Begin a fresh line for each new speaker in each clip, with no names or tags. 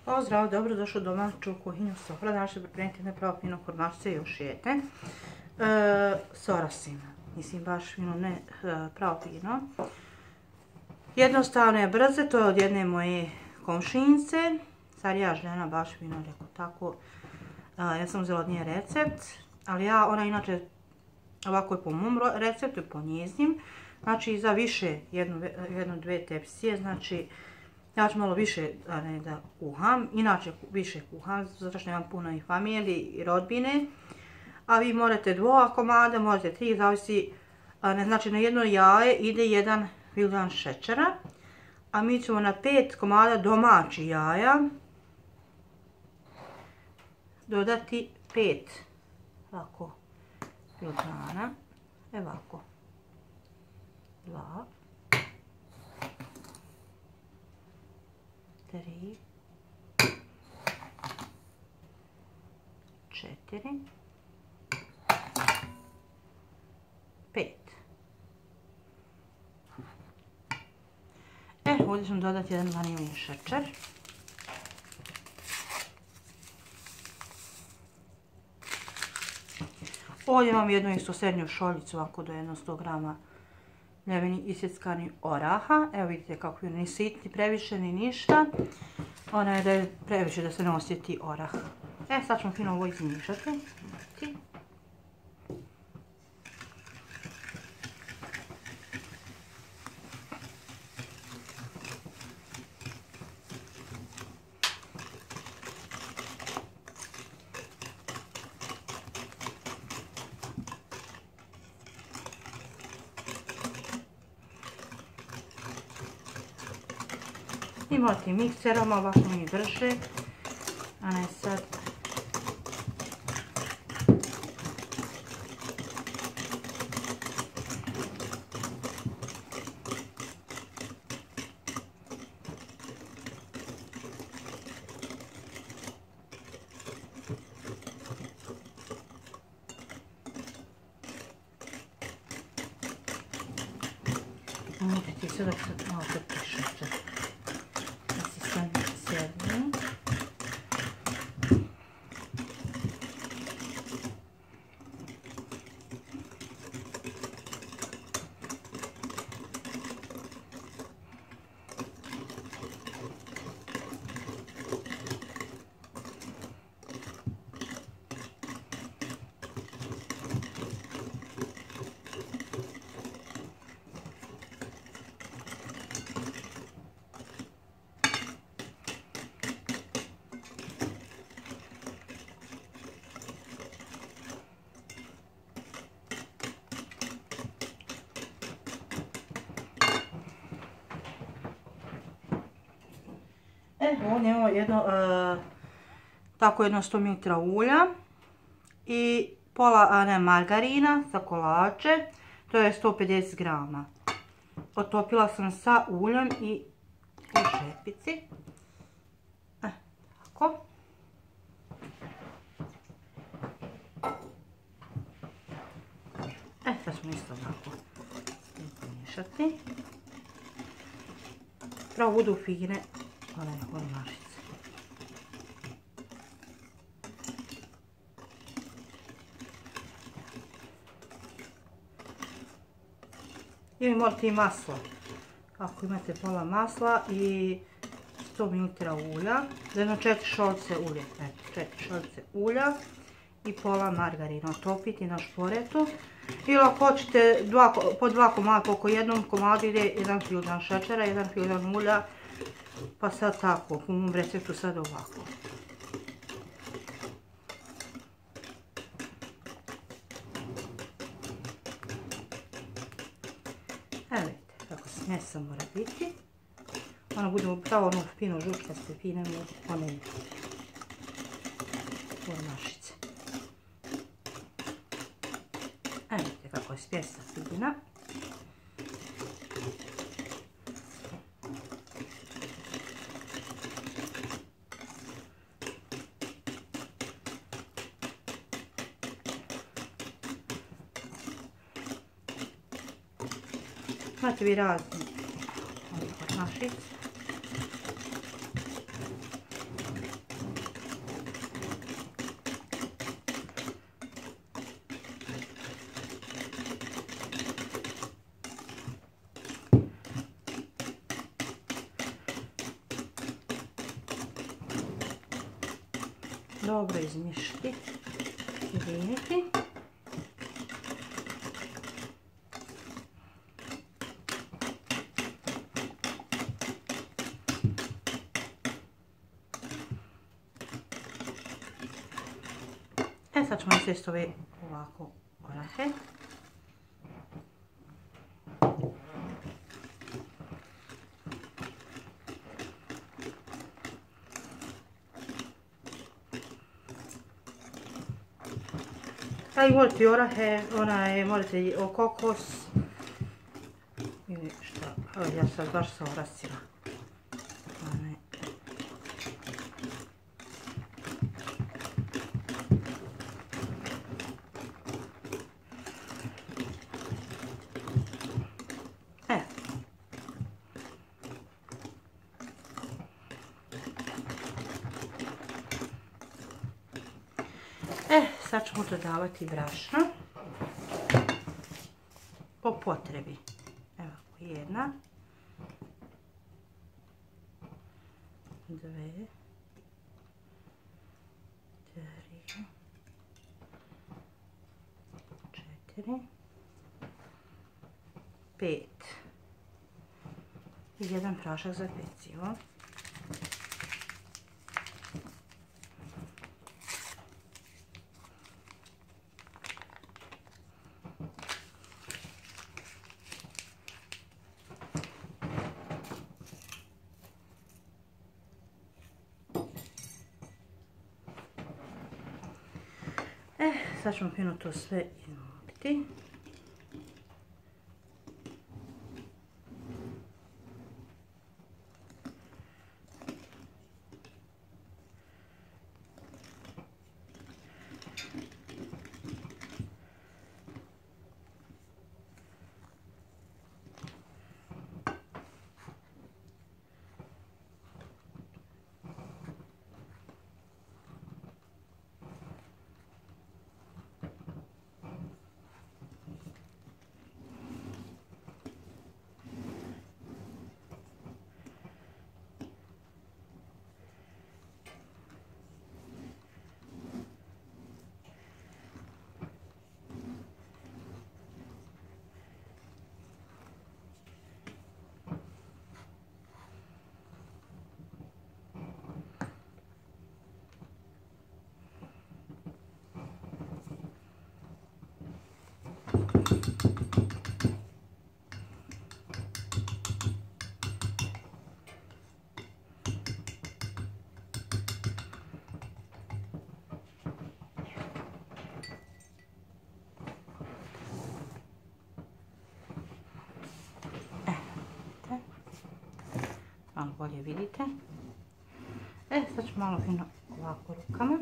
Pozdrav, dobro došli u domaću kuhinju Sofra. Danas ću pripremiti jedne pravo fino kurmačice i još jedne. S orasima. Mislim baš fino, ne pravo fino. Jednostavne, brze, to je od jedne moje komšinice. Starija žena, baš fino, rekao tako. Ja sam uzela od nje recept, ali ona inače ovako je po mom receptu i po njeznim. Znači za više, jednu, dve tepsije, znači ja ću malo više da kuham, inače više kuham, zato što nemam puno i familije i rodbine. A vi morate 2 komada, možete 3, zavisi, znači na jedno jaje ide 1 filigram šećera. A mi ćemo na 5 komada domaći jaja dodati 5 ovako filigrana, ovako, 2, 3, 4, 5. Ovdje ćemo dodati jedan vanilin šećer. Ovdje imam jednu isto srednju šoljicu, ovako do 100 grama mljeveni isjeckani oraha. Evo vidite kako je ni sitni previše ni ništa. Ona je da je previše da se ne osjeti orah. Sad ćemo fino ovo izmiješati. Imate mikserom, ovako mi brže, a ne sad. Možete sve dok se malo prepišete. Ovdje imamo tako jedno 100 ml ulja i pola margarina za kolače, to je 150 grama. Otopila sam sa uljem i u šepici. Tako. Sad ćemo isto ovako pomiješati. Pravo budu fine kurmačice. I vi morate i maslo. Ako imate pola masla i 100 ml ulja, jedno 4 šolce ulja, 4 šolce ulja i pola margarina. Otopiti na šporetu. Ili ako hoćete po 2 komada, oko jednom komadu ide 1 filigram šećera, 1 filigram ulja, pa sad tako, po mom receptu sad ovako. Evo vidite kako smjesa mora biti. Ona bude pravo ono fino žučkaste, fine one kurmašice. Evo vidite kako je smjesa fina. Imate vi razni kurmašice. dobro izmješati i viniti. Sad ćemo isjesti ove ovako orahe. A i volite orahe, možete i kokos. Ili šta, ja sad baš sam orasila. Sad ćemo dodavati brašno po potrebi. Evo, jedna, dve, tri, četiri, pet i jedan prašak za pecivo. Sad ćemo fino to sve izmokti. Malo bolje vidite. Sad ću malo fino ovako rukama.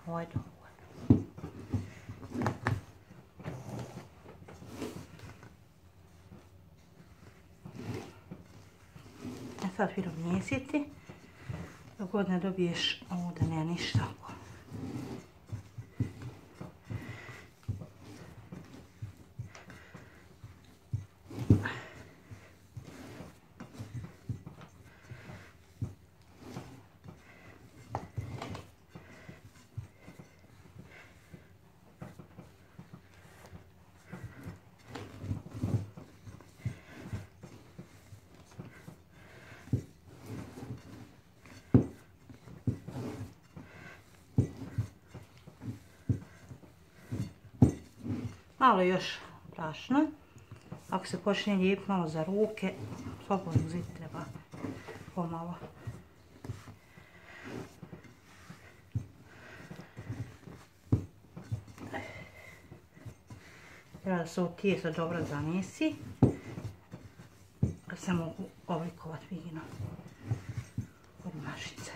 Ovo je dovoljno. Sad fino mjesiti dok god ne dobiješ ovo da nema ništa okolo. Malo još brašna. Ako se počne lijepiti malo za ruke, slobodno uzeti treba pomalo. Treba da se ovo tijesto dobro zamijesi. Da se mogu oblikovati fino od mašice.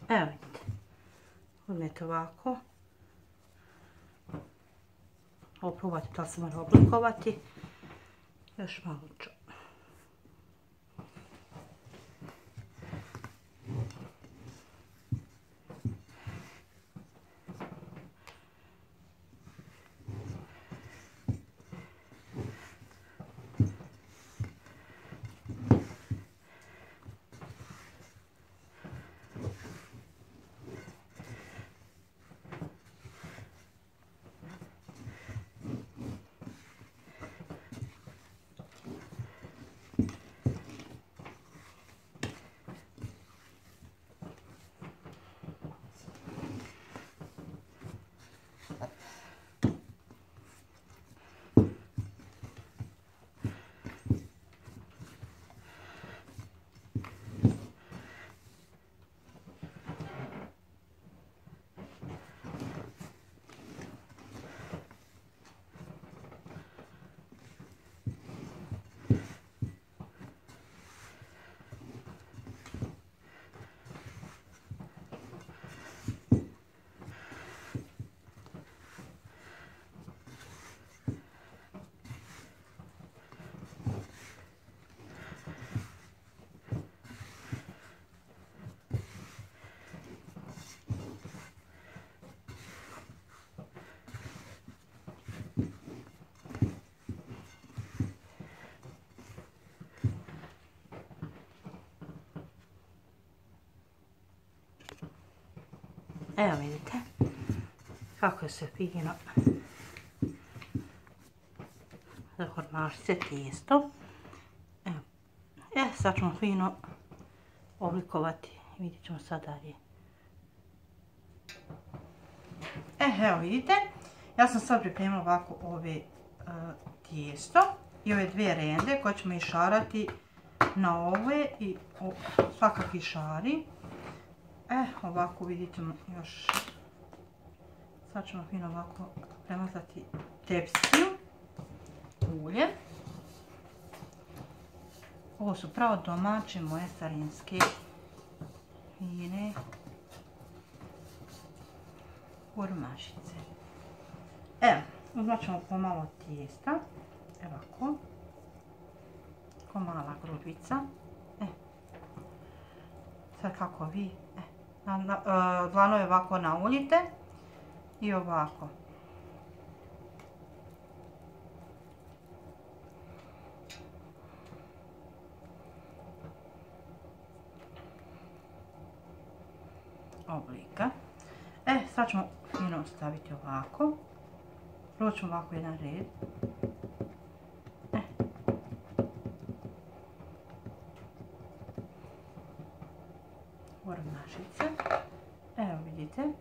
Evo vidite, uzmete ovako, ovo probajte da se mora oblikovati, još malo ću. Evo vidite kako se fino zaformašice tijesto. Evo, sad ćemo fino oblikovati. Vidjet ćemo sad dalje. Evo vidite, ja sam sad pripremila ovako ove tijesto i ove dvije rende koje ćemo išarati na ove i svakakvi šari. Ovako vidite još, sad ćemo fino ovako premazati tepsiju uljem. Ovo su pravo domaće moje starinske fine urmašice. Evo, uzmat ćemo pomalo tijesta, ovako, ko mala grudvica. Sad kako vi, dlanove ovako nauljite i ovako. Oblika. Sad ćemo fino staviti ovako. Prvo ćemo ovako jedan red. vidite.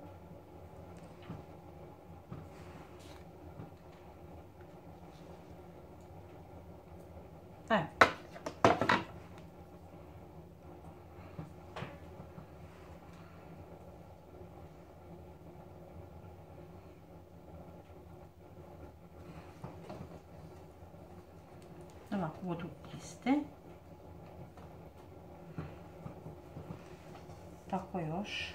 Ovako budu iste. Tako još.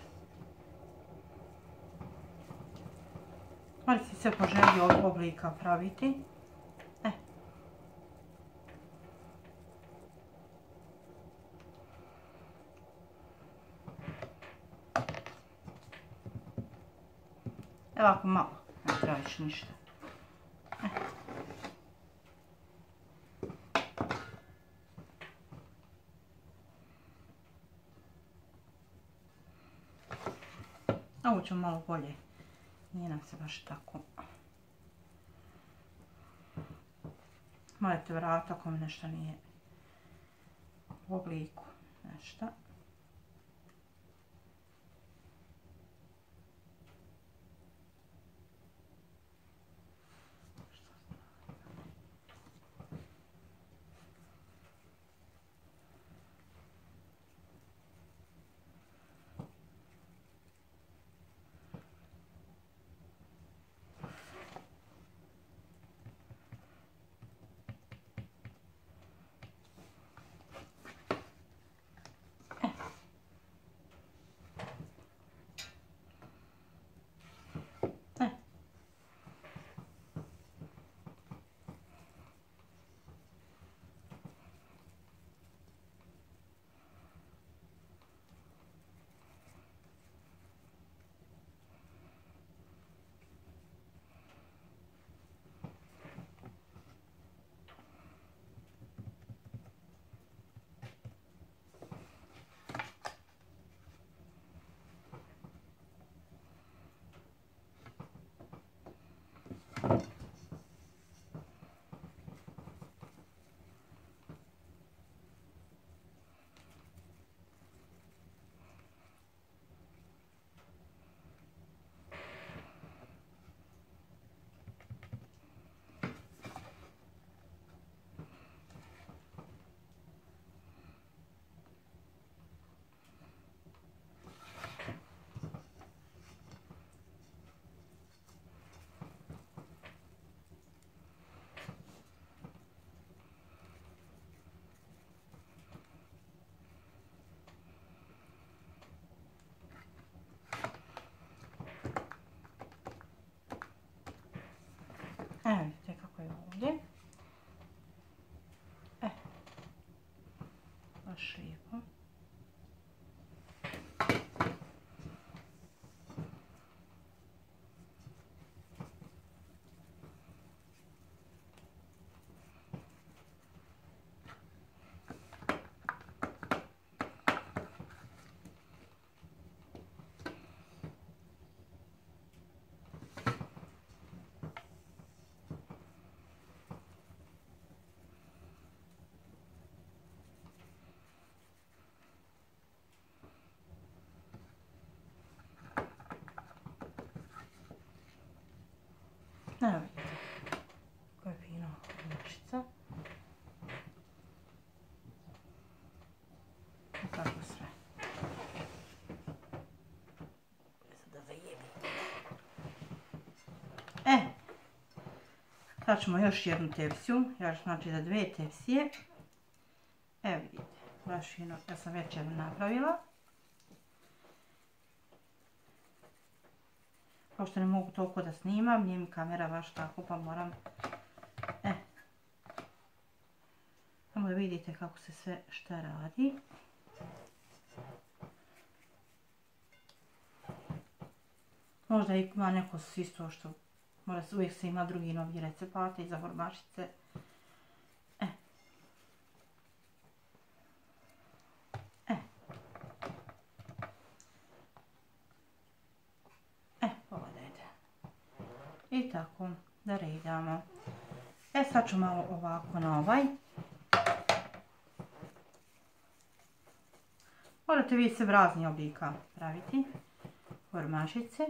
Možete se po želji ovog oblika praviti. Ovako malo, ne treba više ništa. Ovo ćemo malo bolje, nije nam se baš tako. Možete vratiti ako mi nešto nije u obliku, nešto. Evo vidite kako je ovdje. Baš lijepo. Evo vidite, koja je fina ručica. I tako sve. Da zajebim. Sad ćemo još jednu tepsiju, znači za 2 tepsije. Evo vidite, baš fino, ja sam već jednu napravila. Pošto ne mogu toliko da snimam, nije mi kamera baš tako, pa moram... Samo da vidite kako se sve šta radi. Možda ima neko isto što... Uvijek se ima drugi novi recepati za hormašice. I tako da redamo. Sad ću malo ovako na ovaj. Možete vi se raznih oblika praviti. formašice.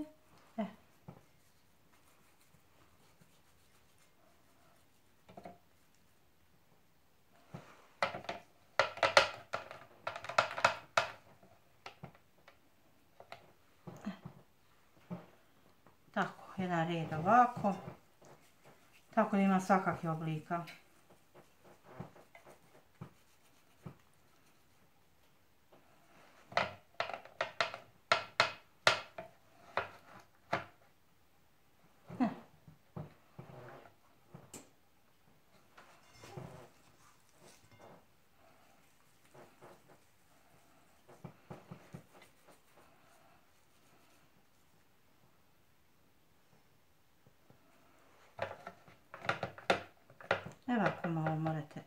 Tako, jedan red ovako. Tako da ima svakakvih oblika. Evo ako malo morate.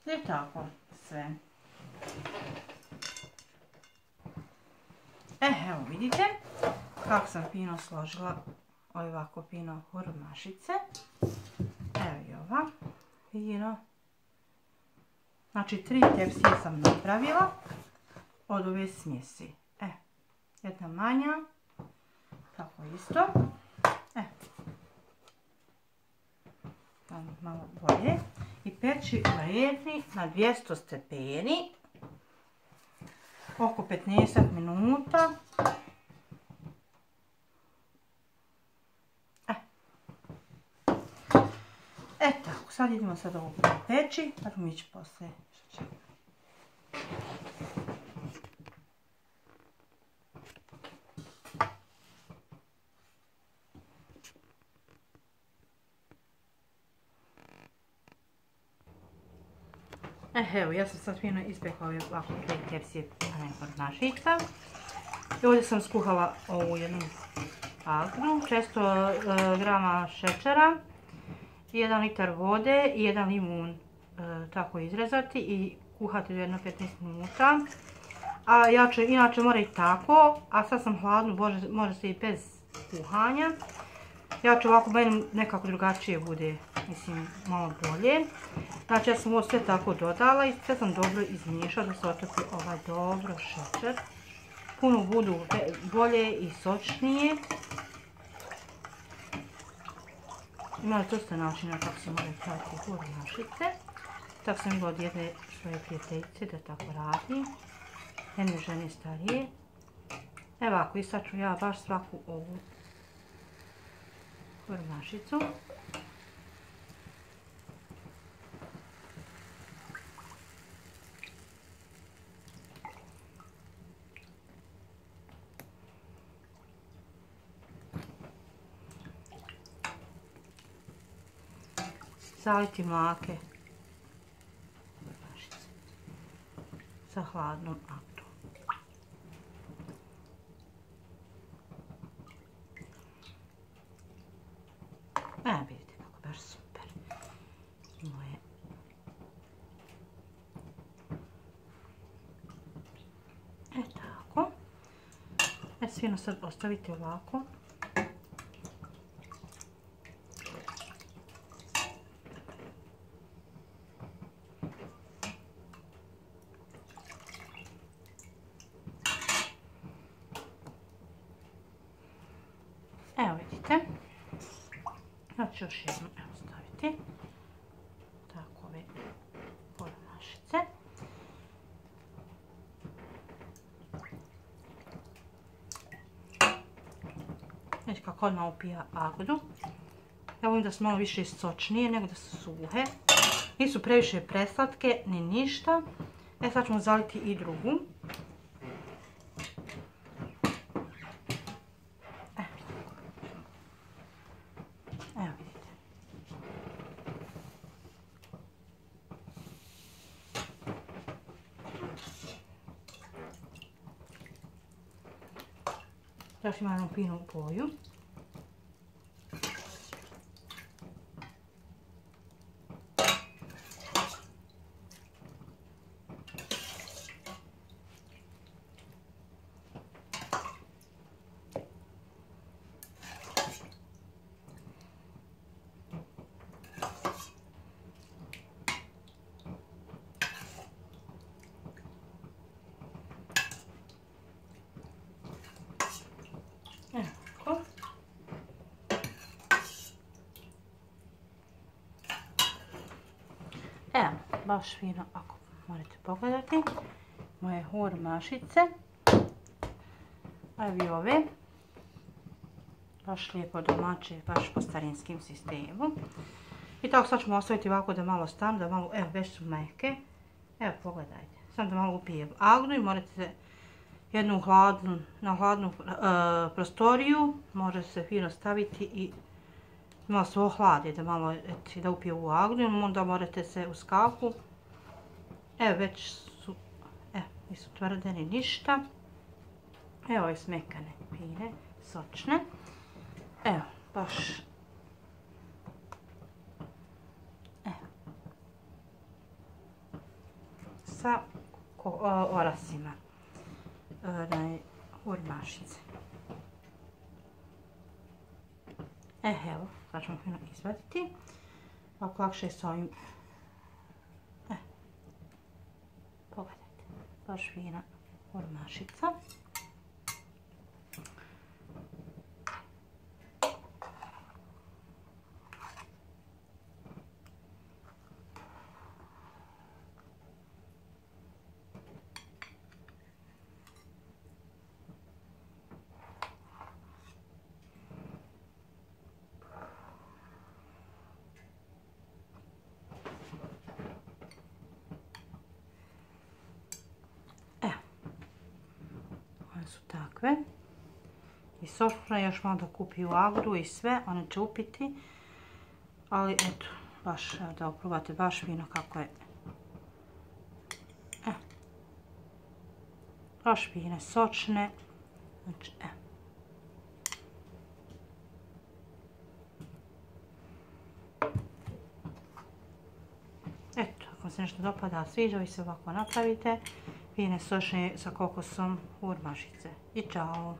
I tako sve. Evo vidite kako sam fino složila ovako fino hormašice. Evo i ova. Fino. Znači 3 tepsije sam napravila od ove smjesi. Jedna manja. Tako isto. Malo bolje. I peći u redni na 200 stepeni. Oko 15 minuta. Tako, sad idemo sad ovo peći, pa ćemo ići poslije. Evo, ja sam sad fino ispekla ovako 5 tepsije formašica. I ovdje sam skuhala ovu jednu vagnu, 600 grama šećera, 1 litar vode i 1 limun tako izrezati i kuhati do jedno 15 minuta. A inače mora i tako, a sad sam hladnu, može se i bez kuhanja. Ja ću ovako, meni nekako drugačije bude, mislim, malo bolje. Znači ja sam ovo sve tako dodala i sve sam dobro izmiješala da se otopi ovaj dobro šećer. Puno budu bolje i sočnije. Imali dosta načina kako se moraju praviti hormašice. Tako sam imala od jedne svoje prijateljice da tako radi. Jedne žene starije. Evo ovako, i sad ću ja baš svaku ovu hormašicu. Zaliti mlake hormašice sa hladnom aktom. Vidite kako baš super. Moje. Tako. Svino sad ostavite ovako. Evo vidite. Ja ću još jednu staviti. Tako ove hormašice. Znači kako odmah upija agdu. Ja volim da su malo više sočnije nego da su suhe. Nisu previše preslatke ni ništa. Sad ćemo zaliti i drugu. Evo vidite. Još ima jednu finu boju. baš fino, ako morate pogledati, moje hurmašice. A evo i ove, baš lijepo domaće, baš po starinskim sistemu. I tako sad ćemo ostaviti ovako da malo stanu, da malo, evo već su meke. Evo pogledajte, samo da malo upijem agnu i morate jednu na hladnu prostoriju, može se fino staviti i malo se ohladi, da malo da upije u agnu, onda morate se u skafu. Evo već su, evo nisu tvrde ni ništa. Evo i smekane, fine, sočne. Evo, baš. Evo. Sa orasima. Hurmašice. Evo, sad ćemo fino izvaditi. Ovako lakše je s ovim. Pogledajte, baš fina hurmašica. Su takve i sočne, još malo da kupi u agru i sve, one će upiti, ali eto, baš da oprobate baš fino kako je. Baš fine, sočne, znači eto, ako vam se nešto dopada, sviđa, vi se ovako napravite. Fine sočne sa kokosom hurmašice. I čao!